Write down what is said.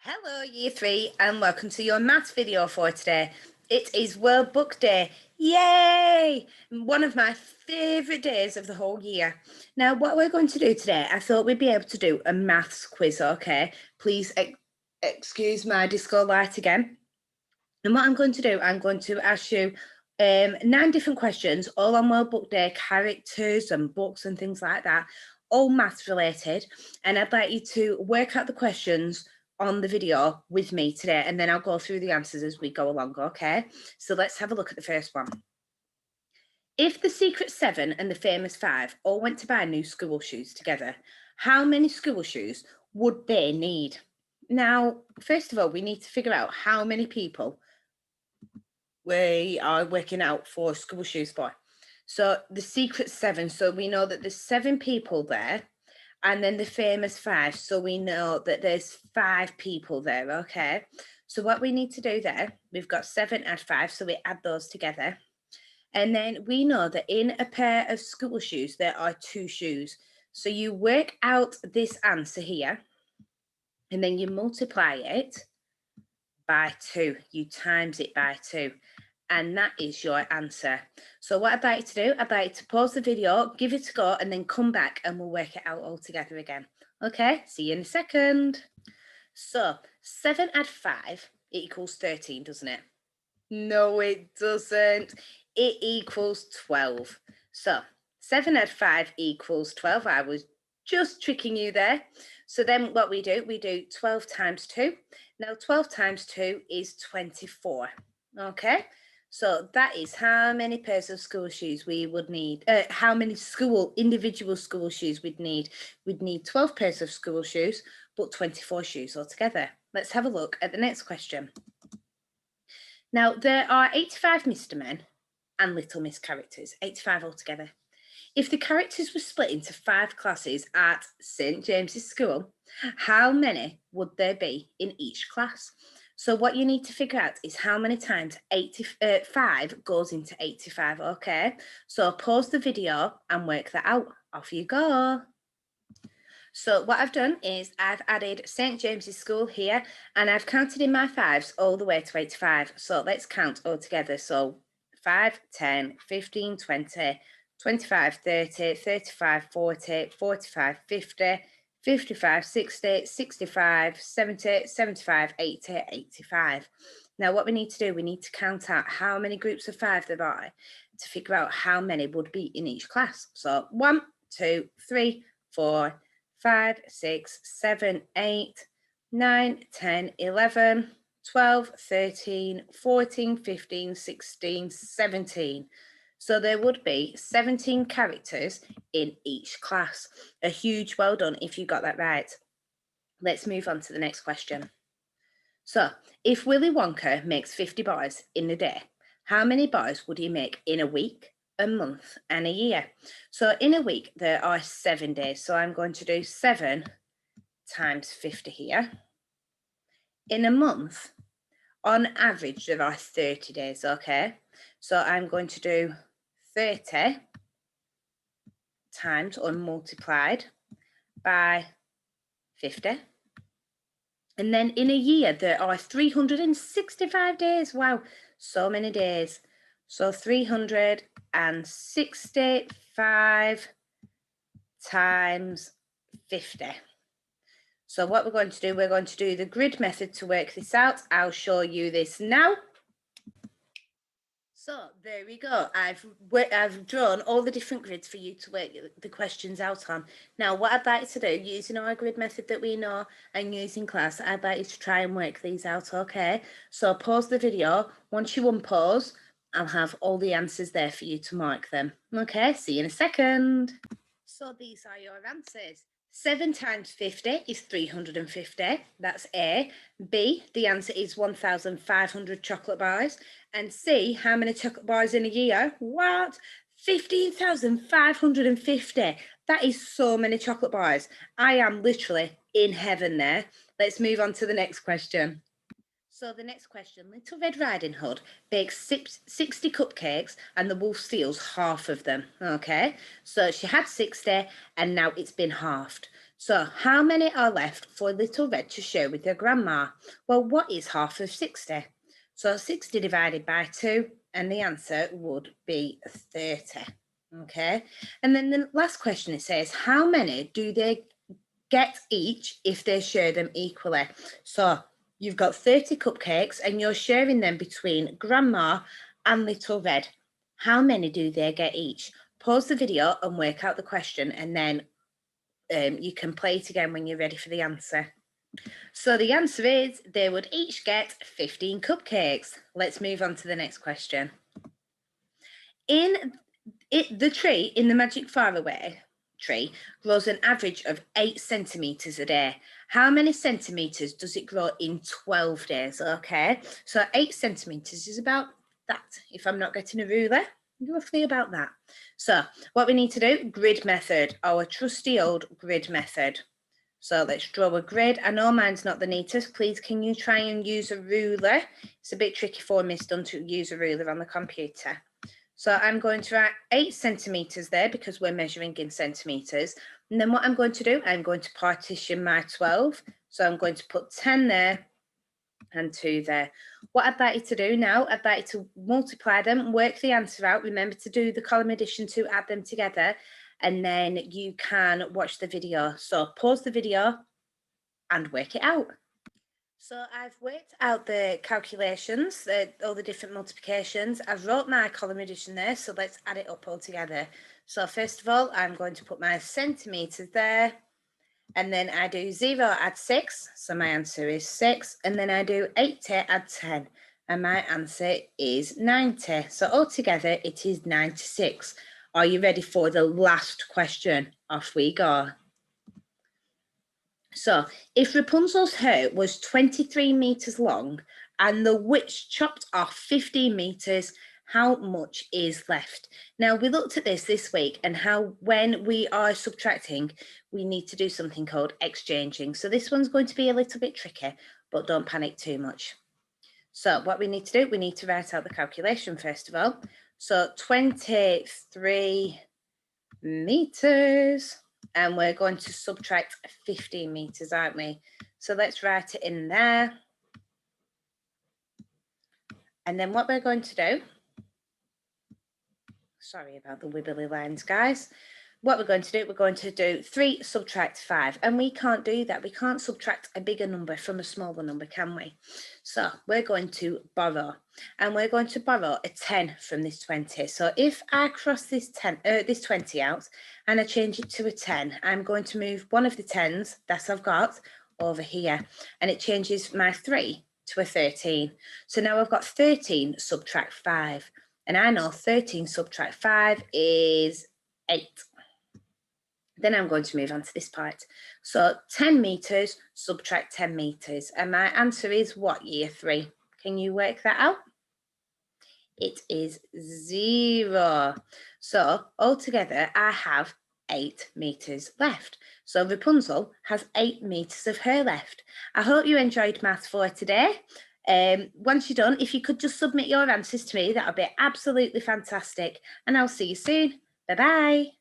Hello Year 3 and welcome to your maths video for today. It is World Book Day. Yay! One of my favourite days of the whole year. Now what we're going to do today, I thought we'd be able to do a maths quiz, okay? Please excuse my disco light again. And what I'm going to do, I'm going to ask you 9 different questions, all on World Book Day, characters and books and things like that, all maths related. And I'd like you to work out the questions on the video with me today, and then I'll go through the answers as we go along, okay? So let's have a look at the first one. If the Secret 7 and the Famous 5 all went to buy new school shoes together, how many school shoes would they need? Now, first of all, we need to figure out how many people we are working out for school shoes for. So the Secret 7, so we know that there's 7 people there, and then the Famous 5, so we know that there's 5 people there, okay? So what we need to do there, we've got 7 and 5, so we add those together. And then we know that in a pair of school shoes, there are 2 shoes. So you work out this answer here, and then you multiply it by 2. You times it by 2. And that is your answer. So what I'd like to do, I'd like to pause the video, give it a go, and then come back and we'll work it out all together again. Okay, see you in a second. So 7 add 5 equals 13, doesn't it? No, it doesn't. It equals 12. So 7 add 5 equals 12. I was just tricking you there. So then what we do 12 times 2. Now 12 times 2 is 24. Okay. So that is how many pairs of school shoes we would need, how many individual school shoes we'd need. We'd need 12 pairs of school shoes, but 24 shoes altogether. Let's have a look at the next question. Now, there are 85 Mr. Men and Little Miss characters, 85 altogether. If the characters were split into 5 classes at St. James's School, how many would there be in each class? So what you need to figure out is how many times 85 goes into 85, okay? So pause the video and work that out. Off you go. So what I've done is I've added St. James's School here, and I've counted in my 5s all the way to 85. So let's count all together. So 5, 10, 15, 20, 25, 30, 35, 40, 45, 50, 55, 60, 65, 70, 75, 80, 85. Now what we need to do, we need to count out how many groups of 5 there are to figure out how many would be in each class. So 1, 2, 3, 4, 5, 6, 7, 8, 9, 10, 11, 12, 13, 14, 15, 16, 17. So there would be 17 characters in each class. A huge well done if you got that right. Let's move on to the next question. So if Willy Wonka makes 50 boys in a day, how many boys would he make in a week, a month, and a year? So in a week, there are 7 days. So I'm going to do 7 times 50 here. In a month, on average, there are 30 days, okay? So I'm going to do 30 times or multiplied by 50. And then in a year, there are 365 days. Wow, so many days. So 365 times 50. So what we're going to do, we're going to do the grid method to work this out. I'll show you this now. So there we go. I've drawn all the different grids for you to work the questions out on. Now, what I'd like to do, using our grid method that we know and using class, I'd like you to try and work these out, okay? So pause the video. Once you unpause, I'll have all the answers there for you to mark them. Okay, see you in a second. So these are your answers. 7 times 50 is 350. That's A. B, the answer is 1,500 chocolate bars. And C, how many chocolate bars in a year? What? 15,550. That is so many chocolate bars. I am literally in heaven there. Let's move on to the next question. So the next question, Little Red Riding Hood bakes 60 cupcakes and the wolf steals half of them. Okay, so she had 60 and now it's been halved. So how many are left for Little Red to share with their grandma? Well, what is half of 60? So 60 divided by 2, and the answer would be 30. Okay, and then the last question, it says, how many do they get each if they share them equally? So you've got 30 cupcakes and you're sharing them between Grandma and Little Red. How many do they get each? Pause the video and work out the question, and then you can play it again when you're ready for the answer. So the answer is they would each get 15 cupcakes. Let's move on to the next question. The tree in the Magic Faraway tree grows an average of 8 centimeters a day. How many centimeters does it grow in 12 days? Okay, so 8 centimeters is about that. If I'm not getting a ruler, roughly about that. So what we need to do, grid method, our trusty old grid method. So let's draw a grid. I know mine's not the neatest. Please, can you try and use a ruler? It's a bit tricky for Miss Dunn to use a ruler on the computer. So I'm going to write 8 centimeters there because we're measuring in centimeters. And then what I'm going to do, I'm going to partition my 12. So I'm going to put 10 there and 2 there. What I'd like you to do now, I'd like you to multiply them, work the answer out. Remember to do the column addition to add them together, and then you can watch the video. So pause the video and work it out. So I've worked out the calculations, all the different multiplications. I've wrote my column addition there, so let's add it up all together. So first of all, I'm going to put my centimeters there, and then I do 0 add 6, so my answer is 6, and then I do 80 add 10, and my answer is 90. So altogether, it is 96. Are you ready for the last question? Off we go. So, if Rapunzel's hair was 23 meters long and the witch chopped off 15 meters, how much is left? Now, we looked at this week and how when we are subtracting, we need to do something called exchanging. So this one's going to be a little bit tricky, but don't panic too much. So what we need to do, we need to write out the calculation first of all. So 23 meters. And we're going to subtract 15 meters, aren't we? So let's write it in there. And then what we're going to do, sorry about the wibbly lines, guys. What we're going to do, we're going to do 3 subtract 5. And we can't do that. We can't subtract a bigger number from a smaller number, can we? So we're going to borrow. And we're going to borrow a 10 from this 20. So if I cross this 20 out and I change it to a 10, I'm going to move one of the 10s that I've got over here. And it changes my 3 to a 13. So now I've got 13 subtract 5. And I know 13 subtract 5 is 8. Then I'm going to move on to this part. So 10 meters subtract 10 meters. And my answer is what, year 3? Can you work that out? It is 0. So altogether, I have 8 meters left. So Rapunzel has 8 meters of hair left. I hope you enjoyed maths for today. Once you're done, if you could just submit your answers to me, that would be absolutely fantastic. And I'll see you soon. Bye-bye.